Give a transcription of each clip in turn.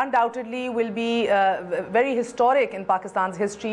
undoubtedly will be very historic in Pakistan's history.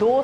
2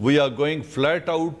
We are going flat out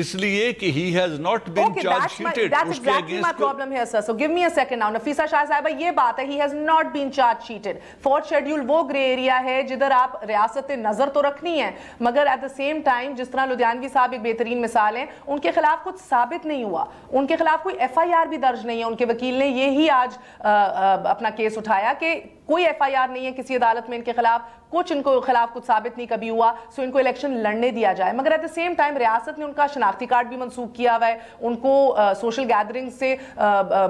اس لیے کہ he has not been charge sheeted. That's exactly my problem here, sir. So give me a second now. Nafisa Shah صاحبہ یہ بات ہے, he has not been charge sheeted. Fourth schedule وہ grey area ہے جدھر آپ ریاست نظر تو رکھنی ہے, مگر at the same time جس طرح لدھیانوی صاحب ایک بہترین مثال ہیں, ان کے خلاف کچھ ثابت نہیں ہوا, ان کے خلاف کوئی ایف آئی آر بھی درج نہیں ہے. ان کے وکیل نے یہی آج اپنا کیس اٹھایا کہ کوئی ایف آئی آر نہیں ہے کسی عدالت میں ان کے خلاف, کچھ ان کو خلاف کچھ ثابت نہیں کبھی ہوا, سو ان کو الیکشن لڑنے دیا جائے. مگر ایٹ دا سیم ٹائم ریاست نے ان کا شناختی کارڈ بھی منسوخ کیا ہوا ہے, ان کو سوشل گیدرنگ سے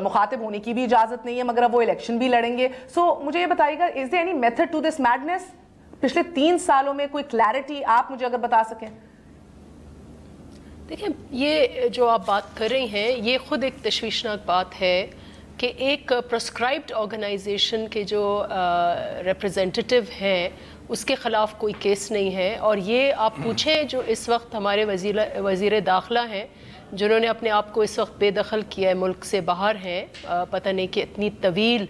مخاطب ہونے کی بھی اجازت نہیں ہے, مگر اب وہ الیکشن بھی لڑیں گے. سو مجھے یہ بتائیے گا, is there any method to this madness? پچھلے 3 سالوں میں کوئی کلیئرٹی آپ مجھے اگر بتا سکیں. دیکھیں, یہ جو آپ بات کر رہی ہیں یہ خود ایک تشویشناک بات ہے کہ ایک پرسکرائبڈ آرگنائزیشن کے جو ریپرزینٹیٹیو ہیں اس کے خلاف کوئی کیس نہیں ہے. اور یہ آپ پوچھیں جو اس وقت ہمارے وزیر داخلہ ہیں جنہوں نے اپنے آپ کو اس وقت بے دخل کیا ہے, ملک سے باہر ہیں, پتہ نہیں کہ اتنی طویل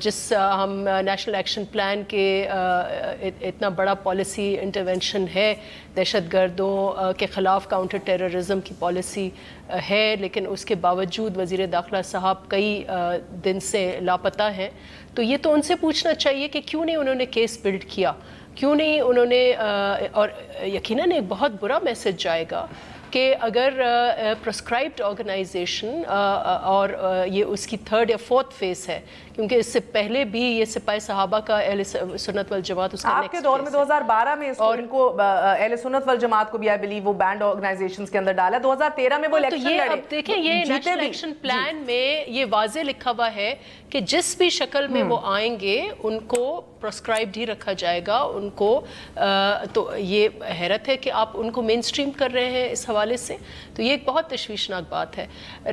جس ہم نیشنل ایکشن پلان کے اتنا بڑا پالیسی انٹرونشن ہے, دہشت گردوں کے خلاف کاؤنٹر ٹیررزم کی پالیسی ہے, لیکن اس کے باوجود وزیر داخلہ صاحب کئی دن سے لاپتہ ہیں. تو یہ تو ان سے پوچھنا چاہیے کہ کیوں نہیں انہوں نے کیس بلڈ کیا, کیوں نہیں انہوں نے. اور یقیناً ایک بہت برا میسج جائے گا کہ اگر پرسکرائبڈ آرگنائزیشن اور یہ اس کی 3rd یا 4th فیس ہے, کیونکہ اس سے پہلے بھی یہ سپاہی صحابہ کا اہل سنت والجماعت اس کا آپ کے دور میں 2012 میں ان کو اہل سنت والجماعت کو بھی آئی بلیو وہ بینڈ آرگنائزیشنز کے اندر ڈالا, 2013 میں وہ الیکشن لڑے. اب دیکھیں یہ نیشنل ایکشن پلان میں یہ واضح لکھا ہوا ہے کہ جس بھی شکل میں وہ آئیں گے ان کو پرسکرائبڈ ہی رکھا جائے گا ان کو. تو یہ حیرت ہے کہ آپ ان کو مین سٹریم کر رہے ہیں اس حوالے سے, تو یہ ایک بہت تشویشناک بات ہے.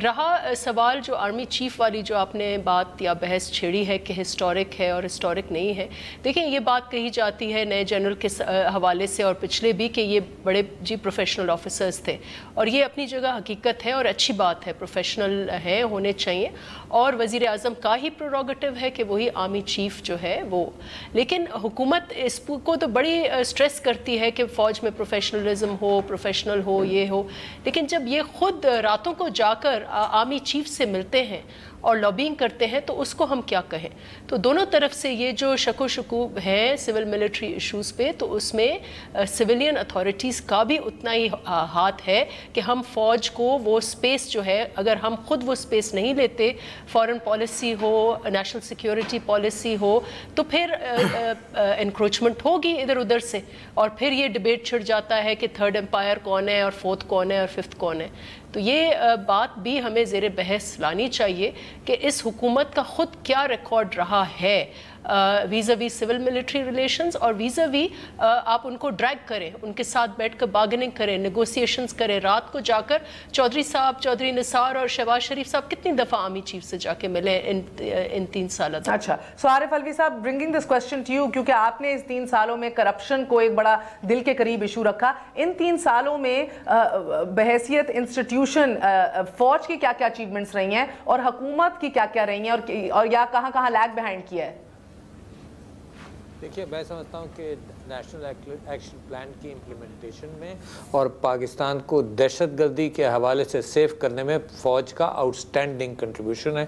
رہا سوال جو آرمی چیف والی جو آپ نے بات یا بحث چھیڑی ہے کہ ہسٹورک ہے اور ہسٹورک نہیں ہے, دیکھیں یہ بات کہی جاتی ہے نئے جنرل کے حوالے سے اور پچھلے بھی کہ یہ بڑے پروفیشنل آفیسرز تھے, اور یہ اپنی جگہ حقیقت ہے اور اچھی بات ہے, پروفیشنل ہیں, ہونے چاہیے, اور وزیر اعظم کا ہی پروروگیٹو ہے کہ وہی آرمی چیف جو ہے وہ. لیکن حکومت اس کو تو بڑی سٹریس کرتی ہے کہ فوج میں پروفیشنلزم ہو, پروفیشنل ہو, یہ ہو, لیکن جب یہ خود راتوں کو جا کر آرمی چیف سے ملتے ہیں اور لابینگ کرتے ہیں تو اس کو ہم کیا کہیں. تو دونوں طرف سے یہ جو شک و شکوک ہیں سول ملٹری ایشوز پہ, تو اس میں سویلین اتھارٹیز کا بھی اتنا ہی ہاتھ ہے کہ ہم فوج کو وہ سپیس جو ہے, اگر ہم خود وہ سپیس نہیں لیتے, فارن پالیسی ہو, نیشنل سیکیورٹی پالیسی ہو, تو پھر انکروچمنٹ ہوگی ادھر ادھر سے, اور پھر یہ ڈبیٹ چھڑ جاتا ہے کہ 3rd امپائر کون ہے اور 4th کون ہے اور 5th کون ہے. تو یہ بات بھی ہمیں زیر بحث لانی چاہیے کہ اس حکومت کا خود کیا ریکارڈ رہا ہے ویزاوی سول ملٹری ریلیشنز, اور ویزاوی آپ ان کو ڈریگ کریں, ان کے ساتھ بیٹھ کر بارگننگ کریں, نیگوسیشنز کریں. رات کو جا کر چودھری صاحب, چودھری نثار اور شہباز شریف صاحب کتنی دفعہ آرمی چیف سے جا کے ملے ان 3 سالوں تک. اچھا, سو Arif Alvi Sahab, bringing this question to you, کیونکہ آپ نے اس 3 سالوں میں کرپشن کو ایک بڑا دل کے قریب ایشو رکھا. ان 3 سالوں میں بحیثیت انسٹیٹیوشن فوج کی کیا کیا اچیومنٹس رہی ہیں اور حکومت کی کیا کیا رہی ہیں, اور یا کہاں کہاں لیگ بیہائنڈ کیا ہے؟ دیکھیے, میں سمجھتا ہوں کہ نیشنل ایکشن پلان کی امپلیمنٹیشن میں اور پاکستان کو دہشت گردی کے حوالے سے سیف کرنے میں فوج کا آؤٹ سٹینڈنگ کنٹریبیوشن ہے.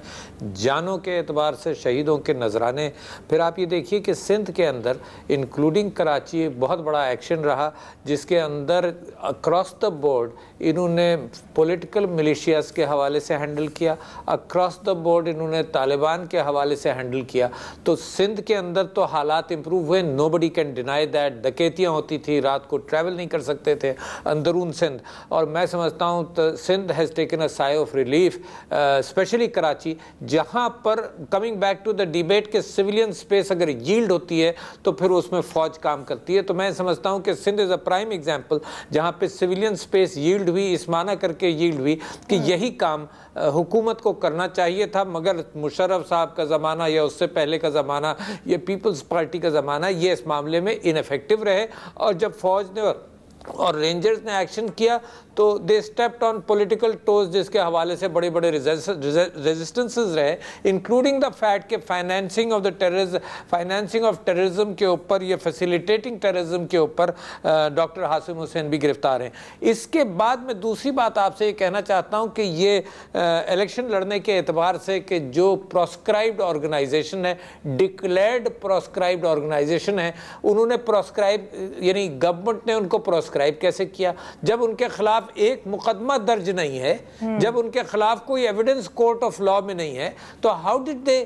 جانوں کے اعتبار سے شہیدوں کے نذرانے. پھر آپ یہ دیکھیے کہ سندھ کے اندر انکلوڈنگ کراچی بہت بڑا ایکشن رہا جس کے اندر اکراس دا بورڈ انہوں نے پولیٹیکل ملیشیاز کے حوالے سے ہینڈل کیا, اکراس دا بورڈ انہوں نے طالبان کے حوالے سے ہینڈل کیا. تو سندھ کے اندر تو حالات امپروو ہوئے, نو بڈی کین ڈینائی دیٹ. ڈکیتیاں ہوتی تھی, رات کو ٹریول نہیں کر سکتے تھے اندرون سندھ, اور میں سمجھتا ہوں Sindh has taken a sigh of relief, specially Karachi, جہاں پر coming back to the debate کہ سویلین سپیس اگر ییلڈ ہوتی ہے تو پھر اس میں فوج کام کرتی ہے. تو میں سمجھتا ہوں کہ سندھ از اے پرائم ایگزامپل جہاں پہ سویلین سپیس ییلڈ ہوئی, اس معنی کر کے ییلڈ ہوئی کہ یہی کام حکومت کو کرنا چاہیے تھا. مگر مشرف صاحب کا زمانہ یا اس سے پہلے کا زمانہ, یہ پیپلز پارٹی کا زمانہ, یہ اس معاملے میں انیفیکٹو رہے. اور جب فوج نے اور رینجرز نے ایکشن کیا تو دے اسٹیپڈ آن پولیٹیکل ٹوز، جس کے حوالے سے بڑے بڑے ریزسٹنسز رہے، انکلوڈنگ دا فیکٹ کہ فائنینسنگ آف ٹیررزم کے اوپر، یہ فیسیلیٹیٹنگ ٹیررزم کے اوپر ڈاکٹر حاسم حسین بھی گرفتار ہیں۔ اس کے بعد میں دوسری بات آپ سے یہ کہنا چاہتا ہوں کہ یہ الیکشن لڑنے کے اعتبار سے کہ جو پروسکرائبڈ آرگنائزیشن ہے، ڈکلیئرڈ پروسکرائبڈ آرگنائزیشن ہے، انہوں نے پروسکرائب یعنی گورنمنٹ نے ان کو پروسکرائب کیسے کیا؟ جب ان کے خلاف ایک مقدمہ درج نہیں ہے، جب ان کے خلاف کوئی ایویڈنس کورٹ آف لا میں نہیں ہے، تو how did they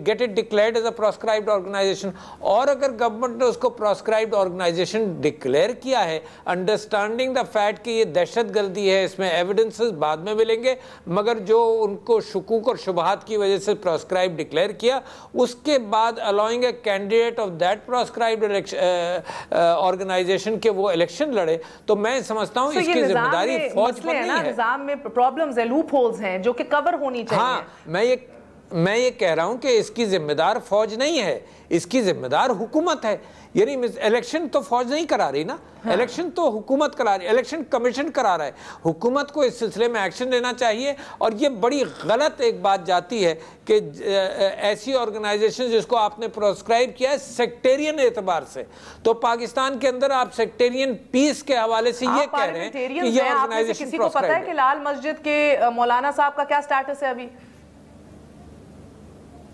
get it declared as a proscribed organisation? اور اگر گورنمنٹ نے اس کو پروسکرائبڈ آرگنائزیشن ڈکلیئر کیا ہے، انڈرسٹینڈنگ دا فیکٹ کہ یہ دہشت گردی ہے، اس میں ایویڈنسز بعد میں ملیں گے، مگر جو ان کو شکوک اور شبہات کی وجہ سے پروسکرائب ڈکلیئر کیا، اس کے بعد allowing a candidate of that proscribed organisation کہ وہ الیکشن لڑے، تو میں سمجھتا ہوں اس کی ذمہ داری فوج پر نہیں ہے۔ نظام میں پرابلمز ہیں، لوپ ہولز ہیں جو کہ کور ہونی چاہیے۔ ہاں، میں یہ کہہ رہا ہوں کہ اس کی ذمہ دار فوج نہیں ہے، اس کی ذمہ دار حکومت ہے۔ یعنی الیکشن تو فوج نہیں کرا رہی نا، الیکشن تو حکومت کرا رہی ہے، الیکشن کمیشن کرا رہا ہے۔ حکومت کو اس سلسلے میں ایکشن لینا چاہیے۔ اور یہ بڑی غلط ایک بات جاتی ہے کہ ایسی آرگنائزیشن جس کو آپ نے پروسکرائب کیا ہے سیکٹیرین اعتبار سے، تو پاکستان کے اندر آپ سیکٹیرین پیس کے حوالے سے یہ کہہ رہے ہیں کہ یہ آرگنائزیشن کسی کو پتا ہے کہ لال مسجد کے مولانا صاحب کا کیا سٹیٹس ہے ابھی؟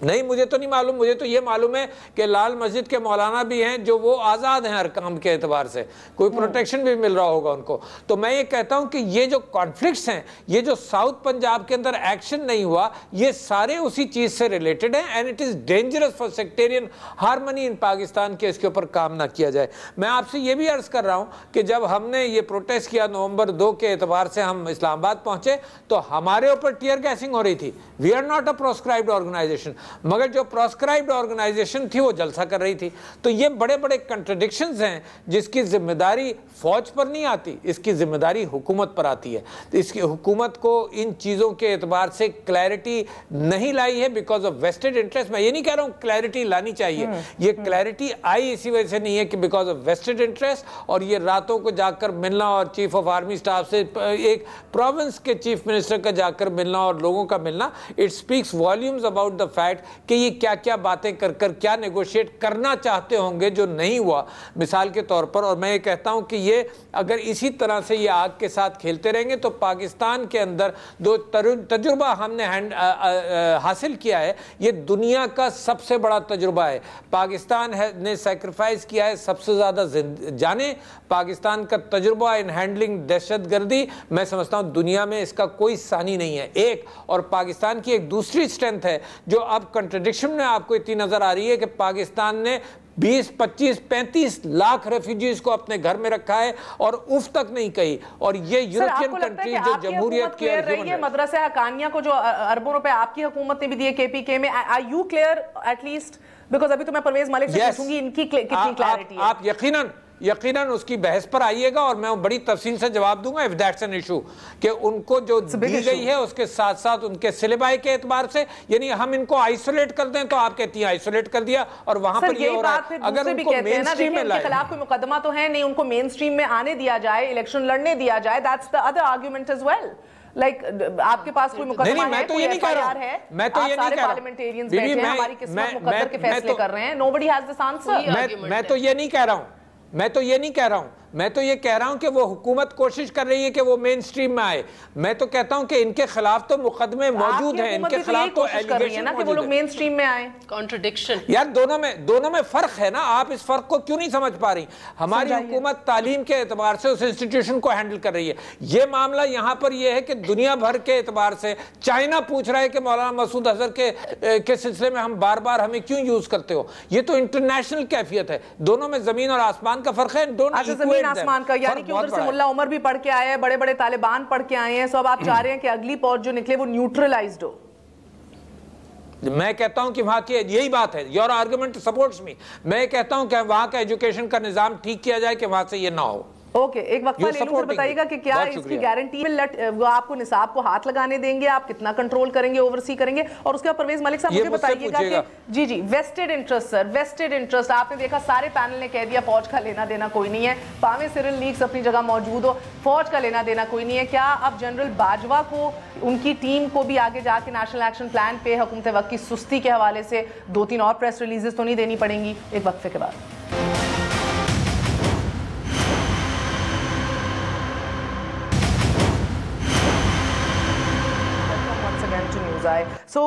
نہیں، مجھے تو نہیں معلوم۔ مجھے تو یہ معلوم ہے کہ لال مسجد کے مولانا بھی ہیں جو وہ آزاد ہیں ہر کام کے اعتبار سے، کوئی پروٹیکشن بھی مل رہا ہوگا ان کو۔ تو میں یہ کہتا ہوں کہ یہ جو کانفلکٹس ہیں، یہ جو ساؤتھ پنجاب کے اندر ایکشن نہیں ہوا، یہ سارے اسی چیز سے ریلیٹڈ ہیں، and it is dangerous for sectarian harmony in Pakistan کے اس کے اوپر کام نہ کیا جائے۔ میں آپ سے یہ بھی عرض کر رہا ہوں کہ جب ہم نے یہ پروٹیسٹ کیا نومبر 2 کے اعتبار سے ہم اسلام آباد پہنچے تو ہمارے اوپر ٹیئر گیسنگ ہو رہی تھی۔ We are not a proscribed organisation, مگر جو پروسکرائبڈ آرگنائزیشن تھی وہ جلسہ کر رہی تھی۔ تو یہ بڑے بڑے کنٹرڈکشنز ہیں جس کی ذمہ داری فوج پر نہیں آتی، اس کی ذمہ داری حکومت پر آتی ہے۔ اس کی حکومت کو ان چیزوں کے اعتبار سے کلیئرٹی نہیں لائی ہے بیکاز آف ویسٹڈ انٹرسٹ۔ میں یہ نہیں کہہ رہا ہوں کلیئرٹی لانی چاہیے، یہ کلیئرٹی آئی اسی وجہ سے نہیں ہے کہ بیکاز آف ویسٹڈ انٹرسٹ، اور یہ راتوں کو جا کر ملنا اور چیف آف آرمی سٹاف سے ایک پروونس کے چیف منسٹر کا جا کر ملنا اور لوگوں کا ملنا، it speaks volumes about the fact کہ یہ کیا کیا باتیں کر کر کیا نیگوشیٹ کرنا چاہتے ہوں گے جو نہیں ہوا مثال کے طور پر۔ اور میں یہ کہتا ہوں کہ یہ اگر اسی طرح سے یہ آگ کے ساتھ کھیلتے رہیں گے تو پاکستان کے اندر جو تجربہ ہم نے حاصل کیا ہے یہ دنیا کا سب سے بڑا تجربہ ہے۔ پاکستان نے سیکریفائز کیا ہے سب سے زیادہ جانیں۔ پاکستان کا تجربہ ان ہینڈلنگ دہشت گردی میں سمجھتا ہوں دنیا میں اس کا کوئی ثانی نہیں ہے۔ ایک اور پاکستان کی ایک دوسری اسٹرینتھ ہے جو اب کنٹرڈکشن میں آپ کو اتنی نظر آ رہی ہے کہ پاکستان نے 20, 25, 35 لاکھ ریفیوجیز کو اپنے گھر میں رکھا ہے اور اف تک نہیں کہی۔ اور یہ یورپین کنٹریز جو جمہوریت کی رہی ہے، مدرسہ حقانیہ کو جو اربوں روپے آپ کی حکومت نے بھی دیے کے پی کے میں، are you clear at least? Because ابھی تو میں پرویز ملک سے پوچھوں گی ان کی کتنی کلیئرٹی ہے۔ آپ یقیناً اس کی بحث پر آئیے گا اور میں بڑی تفصیل سے جواب دوں گا if that's an issue کہ ان کو جو دی گئی ہے اس کے ساتھ ساتھ ان کے سلیبائی کے اعتبار سے، یعنی ہم ان کو آئسولیٹ کر دیں تو آپ کہتی ہیں آئسولیٹ کر دیا اور وہاں پر یہ ہو رہا ہے۔ اگر ان کو مین سٹریم میں لائے، ان کے خلاف کوئی مقدمہ تو ہے نہیں، ان کو مین سٹریم میں آنے دیا جائے، الیکشن لڑنے دیا جائے، that's the other argument as well۔ Like آپ کے پاس کوئی مقدمہ ہے، کوئی ایف آئی آر ہے، آپ سارے پارلیمنٹیرینز بیٹھے ہیں، ہماری قسمت مقدر کے فیصلے کر رہے ہیں، nobody has this answer۔ میں تو یہ نہیں کہہ رہا ہوں، میں تو یہ کہہ رہا ہوں کہ وہ حکومت کوشش کر رہی ہے کہ وہ مین سٹریم میں آئے۔ میں تو کہتا ہوں کہ ان کے خلاف تو مقدمے موجود ہیں، ان کے خلاف تو ایلیگیشن کہ وہ لوگ مین سٹریم میں آئیں۔ کنٹرڈکشن یار دونوں میں فرق ہے نا، آپ اس فرق کو کیوں نہیں سمجھ پا رہی؟ ہماری حکومت تعلیم کے اعتبار سے اس انسٹیٹیوشن کو ہینڈل کر رہی ہے۔ یہ معاملہ یہاں پر یہ ہے کہ دنیا بھر کے اعتبار سے چائنا پوچھ رہا ہے کہ مولانا مسعود اظہر کے سلسلے میں ہم بار بار ہمیں کیوں یوز کرتے ہو؟ یہ تو انٹرنیشنل کیفیت ہے، دونوں میں زمین اور آسمان کا فرق ہے۔ زمین آسمان کا، یعنی کہ ادھر سے ملا عمر بھی پڑھ کے آئے ہیں، بڑے بڑے طالبان پڑھ کے آئے ہیں، سو اب آپ چاہ رہے ہیں کہ اگلی پوسٹ جو نکلے وہ نیوٹرلائزڈ ہو۔ میں کہتا ہوں کہ وہاں کی یہی بات ہے، یور آرگومنٹ سپورٹس می۔ میں کہتا ہوں کہ وہاں کا ایجوکیشن کا نظام ٹھیک کیا جائے کہ وہاں سے یہ نہ ہو۔ اوکے ایک وقفہ لے لوں پھر بتائیے گا کہ کیا اس کی گارنٹی وہ آپ کو نصاب کو ہاتھ لگانے دیں گے, آپ کتنا کنٹرول کریں گے, اوورسی کریں گے, اور اس کے بعد پرویز ملک صاحب مجھے بتائیے گا کہ جی ویسٹڈ انٹرسٹ سر, ویسٹڈ انٹرسٹ آپ نے دیکھا سارے پینل نے کہہ دیا فوج کا لینا دینا کوئی نہیں ہے, پاویں سرل لیگز اپنی جگہ موجود ہو, فوج کا لینا دینا کوئی نہیں ہے. کیا اب جنرل باجوہ کو ان کی ٹیم کو بھی آگے جا کے نیشنل ایکشن پلان پہ حکومت وقت کی سستی کے حوالے سے 2-3 اور پریس ریلیزز تو نہیں دینی پڑیں گی ایک وقفے کے بعد؟ سو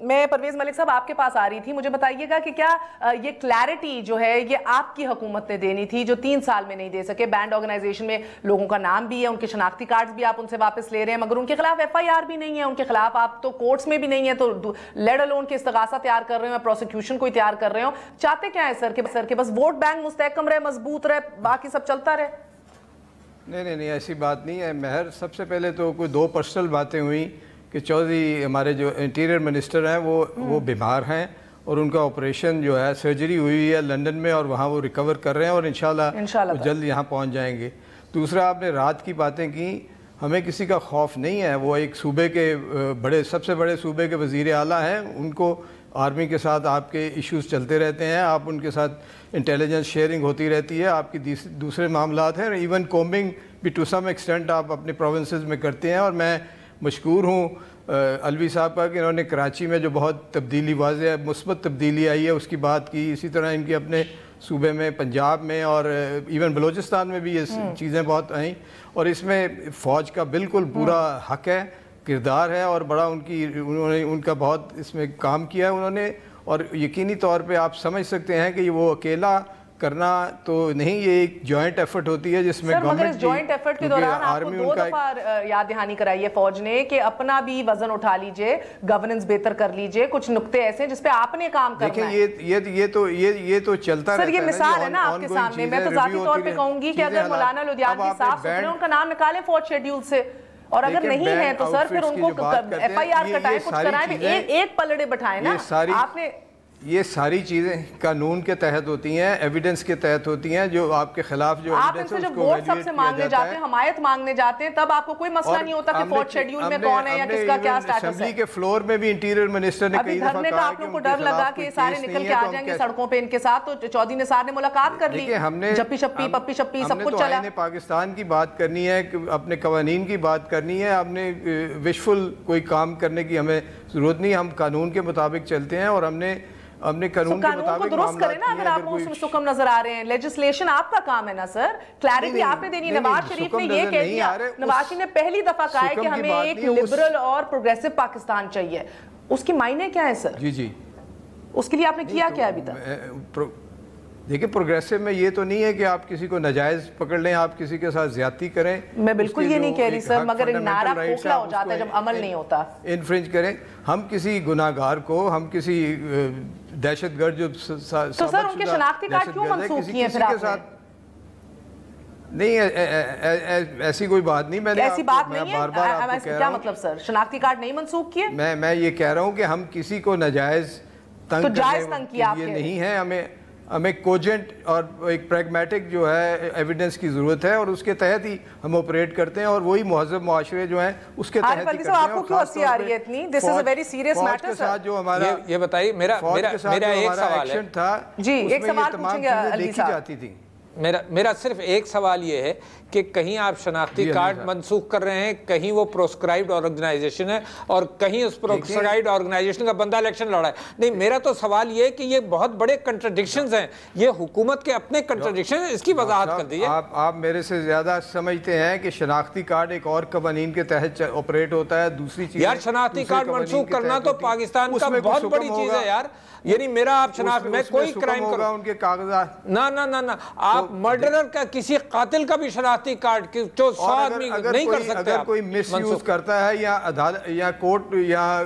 میں پرویز ملک صاحب آپ کے پاس آ رہی تھی, مجھے بتائیے گا کہ کیا یہ کلیرٹی جو ہے یہ آپ کی حکومت نے دینی تھی جو 3 سال میں نہیں دے سکے؟ بینڈ آرگنائزیشن میں لوگوں کا نام بھی ہے, ان کے شناختی کارڈز بھی آپ ان سے واپس لے رہے ہیں, مگر ان کے خلاف FIR بھی نہیں ہے, ان کے خلاف آپ تو کورٹس میں بھی نہیں ہے, تو لیٹ الون کے استغاثہ تیار کر رہے ہوں, پروسیکیوشن کوئی تیار کر رہے ہوں. چاہتے کیا ہے سر کہ بس ووٹ بینک مستحکم رہے, مضبوط رہے, باقی سب چلتا رہے؟ نہیں ایسی بات نہیں ہے مہر. سب سے پہلے تو کوئی 2 پرسنل باتیں ہوئیں کہ چودھری ہمارے جو انٹیریئر منسٹر ہیں وہ بیمار ہیں اور ان کا آپریشن جو ہے سرجری ہوئی ہے لنڈن میں اور وہاں وہ ریکور کر رہے ہیں اور انشاءاللہ جلد یہاں پہنچ جائیں گے. دوسرا آپ نے رات کی باتیں کی, ہمیں کسی کا خوف نہیں ہے. وہ ایک صوبے کے سب سے بڑے صوبے کے وزیر اعلیٰ ہیں, ان کو آرمی کے ساتھ آپ کے ایشوز چلتے رہتے ہیں, آپ ان کے ساتھ انٹیلیجنس شیئرنگ ہوتی رہتی ہے, آپ کی دوسرے معاملات ہیں, ایون کومبنگ بھی ٹو سم ایکسٹینٹ آپ اپنے پروونسز میں کرتے ہیں. اور میں مشکور ہوں الوی صاحب کا کہ انہوں نے کراچی میں جو بہت تبدیلی واضح ہے, مثبت تبدیلی آئی ہے, اس کی بات کی. اسی طرح ان کے اپنے صوبے میں پنجاب میں اور ایون بلوچستان میں بھی یہ چیزیں بہت آئیں, اور اس میں فوج کا بالکل پورا حق ہے, کردار ہے, اور بڑا انہوں نے ان کا بہت اس میں کام کیا ہے انہوں نے. اور یقینی طور پہ آپ سمجھ سکتے ہیں کہ وہ اکیلا کرنا تو نہیں, یہ ایک جوائنٹ ایفرٹ ہوتی ہے جس میں گورنمنٹ مگر اس جوائنٹ ایفرٹ کے دوران آپ کو 2 دفعہ یاد دہانی کرائی ہے فوج نے کہ اپنا بھی وزن اٹھا لیجئے, گورننس بہتر کر لیجئے, کچھ نقطے ایسے جس پہ آپ نے کام کرنا ہے. دیکھیں یہ تو چلتا رہتا ہے. سر یہ مثال ہے نا آپ کے سامنے. میں تو ذاتی طور پہ کہوں گی کہ اگر مولانا لدھیانوی صاحب سترے ان کا نام نکالیں فوج شیڈیول سے, اور اگر نہیں ہے تو سر پھر ان کو FIR کٹائیں, کچھ کرائیں, ایک پلڑے بٹھائیں نا. آپ نے یہ ساری چیزیں قانون کے تحت ہوتی ہیں, ایویڈنس کے تحت ہوتی ہیں, جو آپ کے خلاف جو آپ ان سے جب ووٹ سب سے مانگنے جاتے ہیں, حمایت مانگنے جاتے ہیں, تب آپ کو کوئی مسئلہ نہیں ہوتا کہ فوج شیڈیول میں کون ہے یا کس کا کیا سٹیٹس ہے. اسمبلی کے فلور میں بھی انٹیریئر منسٹر نے کئی دفعہ کہا آپ لوگوں کو ڈر لگا کہ سارے نکل کے آ جائیں گے سڑکوں پہ ان کے ساتھ, تو چودھری نثار نے ملاقات کر لی, جپی شپی پپی شپی سب کچھ چلا. ہم نے پاکستان کی بات کرنی ہے, اپنے قوانین کی بات کرنی ہے, ہم نے وشفل کوئی کام کرنے کی ہمیں ضرورت نہیں. ہم قانون کے مطابق چلتے ہیں اور ہم نے قانون کے مطابق درست کریں نا. اگر آپ کو اس میں سکم نظر آ رہے ہیں, لیجسلیشن آپ کا کام ہے نا سر, کلیرٹی آپ نے دینی. نواز شریف نے یہ کہہ دیا, نواز شریف نے پہلی دفعہ کہا ہے کہ ہمیں ایک لبرل اور پروگریسو پاکستان چاہیے. اس کی معنی کیا ہے سر؟ جی اس کے لیے آپ نے کیا کیا ابھی تک؟ دیکھیں پروگریسو میں یہ تو نہیں ہے کہ آپ کسی کو ناجائز پکڑ لیں, آپ کسی کے ساتھ زیادتی کریں. میں بالکل یہ نہیں کہہ رہی سر, مگر ایک نعرہ کھوکھلا ہو جاتا ہے جب عمل نہیں ہوتا. انفرنج کریں. ہم کسی گناہگار کو, ہم کسی دہشت گرد جو تو سر ان کے شناختی کارڈ کیوں منسوخ کیے پھر آپ نے؟ نہیں ایسی کوئی بات نہیں. میں نے ایسی بات نہیں ہے, کیا مطلب سر شناختی کارڈ نہیں منسوخ کیے؟ میں یہ کہہ رہا ہوں کہ ہم کسی کو ناجائز تنگ کرنے یہ نہیں ہے. ہمیں کوجنٹ اور ایک پریگمیٹک جو ہے ایویڈنس کی ضرورت ہے, اور اس کے تحت ہی ہم آپریٹ کرتے ہیں, اور وہی مہذب معاشرے جو ہیں اس کے تحت ہی کرتے ہیں. آپ کو کیوں ہنسی آ رہی ہے اتنی؟ This is a very serious matter sir. جو ہمارا یہ بتائیے, میرا ایک سوال ہے. تھا جی ایک سوال پوچھیں گے الوی صاحب. جاتی تھی. میرا صرف ایک سوال یہ ہے کہ کہیں آپ شناختی کارڈ منسوخ کر رہے ہیں, کہیں وہ پروسکرائبڈ آرگنائزیشن ہے اور کہیں اس پروسکرائبڈ آرگنائزیشن کا بندہ الیکشن لڑا ہے. نہیں, میرا تو سوال یہ ہے کہ یہ بہت بڑے کنٹرڈکشنز ہیں, یہ حکومت کے اپنے کنٹرڈکشن ہیں, اس کی وضاحت کر دیجیے. آپ میرے سے زیادہ سمجھتے ہیں کہ شناختی کارڈ ایک اور قوانین کے تحت آپریٹ ہوتا ہے. دوسری چیز یار شناختی کارڈ منسوخ کرنا تو پاکستان کا بہت بڑی چیز ہے یار. یعنی میرا آپ شناخت میں کوئی کرائم کرو ان کے کاغذات نہ آپ مرڈرر کا کسی قاتل کا بھی شناختی کارڈ جو 100 آدمی نہیں کر سکتے. اگر کوئی مس یوز کرتا ہے یا کورٹ یا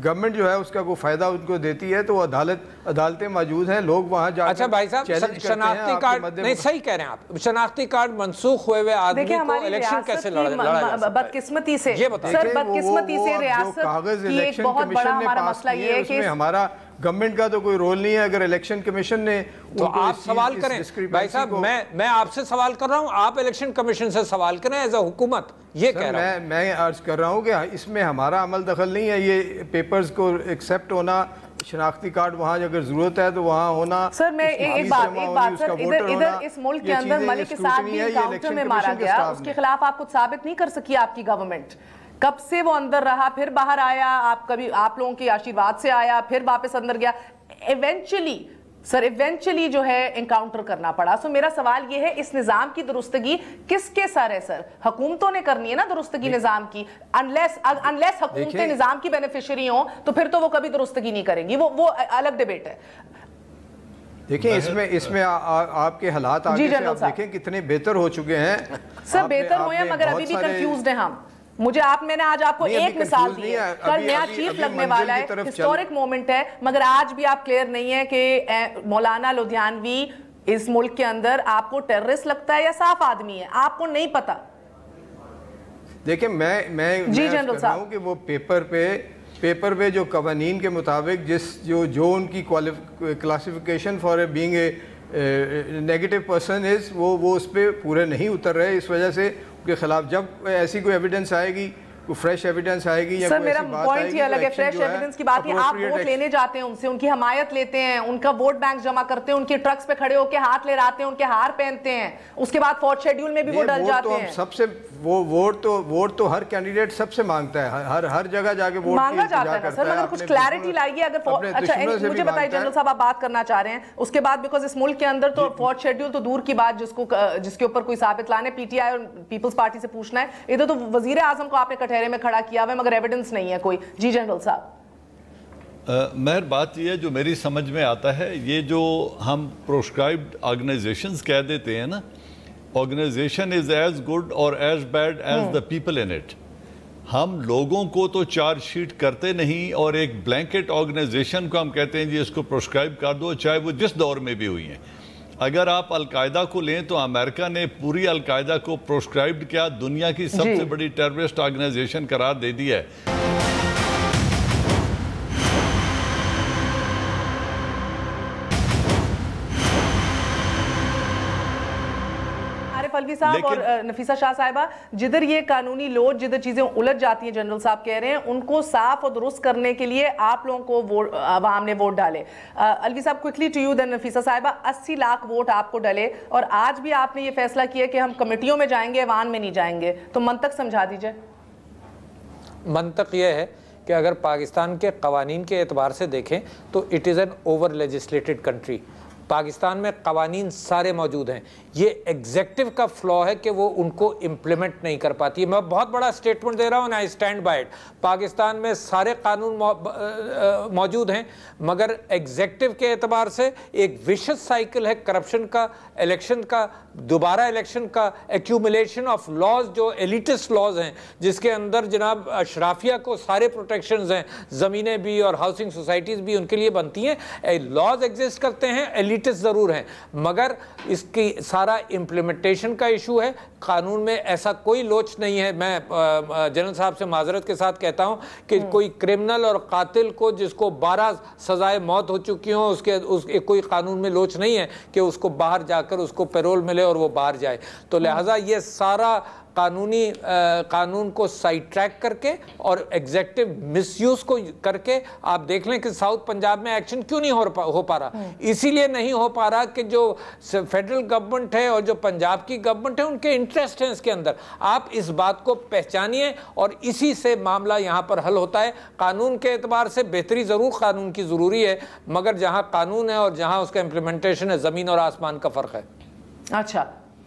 گورنمنٹ جو ہے اس کا کوئی فائدہ ان کو دیتی ہے, تو وہ عدالت عدالتیں موجود ہیں, لوگ وہاں جا اچھا بھائی صاحب, شناختی کارڈ نہیں, صحیح کہہ رہے ہیں آپ, شناختی کارڈ منسوخ ہوئے آدمی کو الیکشن کیسے لڑا جا سکتا ہے؟ بدقسمتی سے یہ بتائیں. سر, بدقسمتی سے ریاست کی ایک بہت بڑا ہمارا مسئلہ یہ ہے کہ ہمارا گورنمنٹ کا تو کوئی رول نہیں ہے. اگر الیکشن کمیشن نے تو آپ سوال کریں بھائی صاحب, میں آپ سے سوال کر رہا ہوں, آپ الیکشن کمیشن سے سوال کریں ایز اے حکومت, یہ کہہ رہا ہوں. میں عرض کر رہا ہوں کہ اس میں ہمارا عمل دخل نہیں ہے. یہ پیپرز کو ایکسیپٹ ہونا, شناختی کارڈ وہاں اگر ضرورت ہے تو وہاں ہونا. سر میں ایک بات سر, ادھر اس ملک کے اندر ملک کے ساتھ بھی انکاؤنٹر میں مارا گیا, اس کے خلاف آپ کچھ ثابت نہیں کر سکی آپ کی گورنمنٹ. کب سے وہ اندر رہا, پھر باہر آیا, آپ لوگوں کے آشیرواد سے آیا, پھر واپس اندر گیا, ایونچولی جو ہے انکاؤنٹر کرنا پڑا. سو میرا سوال یہ ہے, اس نظام کی درستگی کس کے سر ہے سر؟ حکومتوں نے کرنی ہے نا درستگی نظام کی. انلیس حکومتیں نظام کی بینیفیشری ہوں تو پھر تو وہ کبھی درستگی نہیں کریں گی, وہ الگ ڈیبیٹ ہے. دیکھیں اس میں آپ کے حالات آگے سے آپ دیکھیں کتنے بہتر ہو چکے ہیں. سر بہتر ہوئے ہیں مگر ابھی بھی کنفیوزڈ ہیں ہم. میں نے آج آپ کو ایک مثال دی ہے, کل نیا چیف لگنے والا ہے, ہسٹورک مومنٹ ہے, مگر آج بھی آپ کلیئر نہیں ہے کہ مولانا لدھیانوی اس ملک کے اندر آپ کو ٹیررسٹ لگتا ہے یا صاف آدمی ہے, آپ کو نہیں پتا. دیکھیں میں کہہ رہا ہوں کہ وہ پیپر پہ جو قوانین کے مطابق جو ان کی classification for being a negative person is, وہ اس پہ پورے نہیں اتر رہے. اس وجہ سے کے خلاف جب ایسی کوئی ایویڈنس آئے گی, کوئی فریش ایویڈنس آئے گی یا سر میرا پوائنٹ یہ الگ ہے, فریش ایویڈنس کی بات ہے. آپ ووٹ لینے جاتے ہیں ان سے, ان کی حمایت لیتے ہیں, ان کا ووٹ بینک جمع کرتے ہیں, ان کے ٹرکس پہ کھڑے ہو کے ہاتھ لہراتے ہیں, ان کے ہار پہنتے ہیں, اس کے بعد فورتھ شیڈیول میں بھی وہ ڈل جاتے ہیں. سب سے ووٹ تو ہر کینڈیڈیٹ سب سے مانگتا ہے, ہر جگہ جا کے ووٹ مانگا جاتا ہے. سر مگر کچھ کلیئرٹی لائیے. اگر اچھا مجھے بتائیے جنرل صاحب, آپ بات کرنا چاہ رہے ہیں اس کے بعد, بیکاز اس ملک کے اندر تو فورتھ شیڈیول تو دور کی بات, جس کے اوپر کوئی ثابت لانے, پی ٹی آئی اور پیپلز پارٹی سے پوچھنا ہے. ادھر تو وزیر اعظم کو آپ نے کٹہرے میں کھڑا کیا ہوا ہے مگر ایویڈنس نہیں ہے کوئی. جی جنرل صاحب. مہر بات یہ ہے جو میری سمجھ میں آتا ہے, یہ جو ہم پروسکرائبڈ آرگنائزیشنز کہہ دیتے ہیں نا, آرگنائزیشن از ایز گڈ اور as bad as the people in it. ہم لوگوں کو تو چارج شیٹ کرتے نہیں, اور ایک بلینکٹ آرگنائزیشن کو ہم کہتے ہیں جی اس کو پروسکرائب کر دو, چاہے وہ جس دور میں بھی ہوئی ہیں. اگر آپ القاعدہ کو لیں تو امریکہ نے پوری القاعدہ کو پروسکرائبڈ کیا, دنیا کی سب سے بڑی ٹیررسٹ آرگنائزیشن قرار دے دی ہے. الوی صاحب اور نفیسہ شاہ صاحبہ, جدھر یہ قانونی لوٹ, جدھر چیزیں الجھ جاتی ہیں, جنرل صاحب کہہ رہے ہیں ان کو صاف اور درست کرنے کے لیے آپ لوگوں کو عوام نے ووٹ ڈالے. الوی صاحب quickly to you then Nafisa صاحبہ, 80 لاکھ ووٹ آپ کو ڈلے, اور آج بھی آپ نے یہ فیصلہ کیا کہ ہم کمیٹیوں میں جائیں گے, ایوان میں نہیں جائیں گے, تو منطق سمجھا دیجئے. منطق یہ ہے کہ اگر پاکستان کے قوانین کے اعتبار سے دیکھیں تو it is an over legislated country. Pakistan میں قوانین سارے موجود ہیں, یہ ایگزیکٹو کا فلا ہے کہ وہ ان کو امپلیمنٹ نہیں کر پاتی. میں بہت بڑا سٹیٹمنٹ دے رہا ہوں, I stand by it. Pakistan میں سارے قانون موجود ہیں, مگر ایگزیکٹو کے اعتبار سے ایک ویشس سائیکل ہے کرپشن کا, الیکشن کا, دوبارہ الیکشن کا, ایکیومولیشن آف لاز جو ایلیٹسٹ لاز ہیں, جس کے اندر جناب اشرافیہ کو سارے پروٹیکشنز ہیں, زمینیں بھی اور ہاؤسنگ سوسائٹیز بھی ان کے لیے بنتی ہیں. لاز ایگزسٹ کرتے ہیں, ایلیٹسٹ ضرور ہیں, مگر اس کی سارا امپلیمنٹیشن کا ایشو ہے. قانون میں ایسا کوئی لوچ نہیں ہے. میں جنرل صاحب سے معذرت کے ساتھ کہتا ہوں کہ کوئی کرمنل اور قاتل کو جس کو 12 سزائے موت ہو چکی ہوں, اس کوئی قانون میں لوچ نہیں ہے کہ اس کو باہر جا کر اس کو پیرول ملے اور وہ باہر جائے. تو لہٰذا یہ سارا قانون کو سائیڈ ٹریک کر کے اور ایگزیکٹو مس یوز کو کر کے, آپ دیکھ لیں کہ ساؤتھ پنجاب میں ایکشن کیوں نہیں ہو پا رہا. اسی لیے نہیں ہو پا رہا کہ جو فیڈرل گورنمنٹ ہے اور جو پنجاب کی گورنمنٹ ہے ان کے انٹرسٹ ہیں اس کے اندر. آپ اس بات کو پہچانیے اور اسی سے معاملہ یہاں پر حل ہوتا ہے. قانون کے اعتبار سے بہتری ضرور قانون کی ضروری ہے, مگر جہاں قانون ہے اور جہاں اس کا امپلیمنٹیشن ہے, زمین اور آسمان کا فرق ہے. اچھا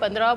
15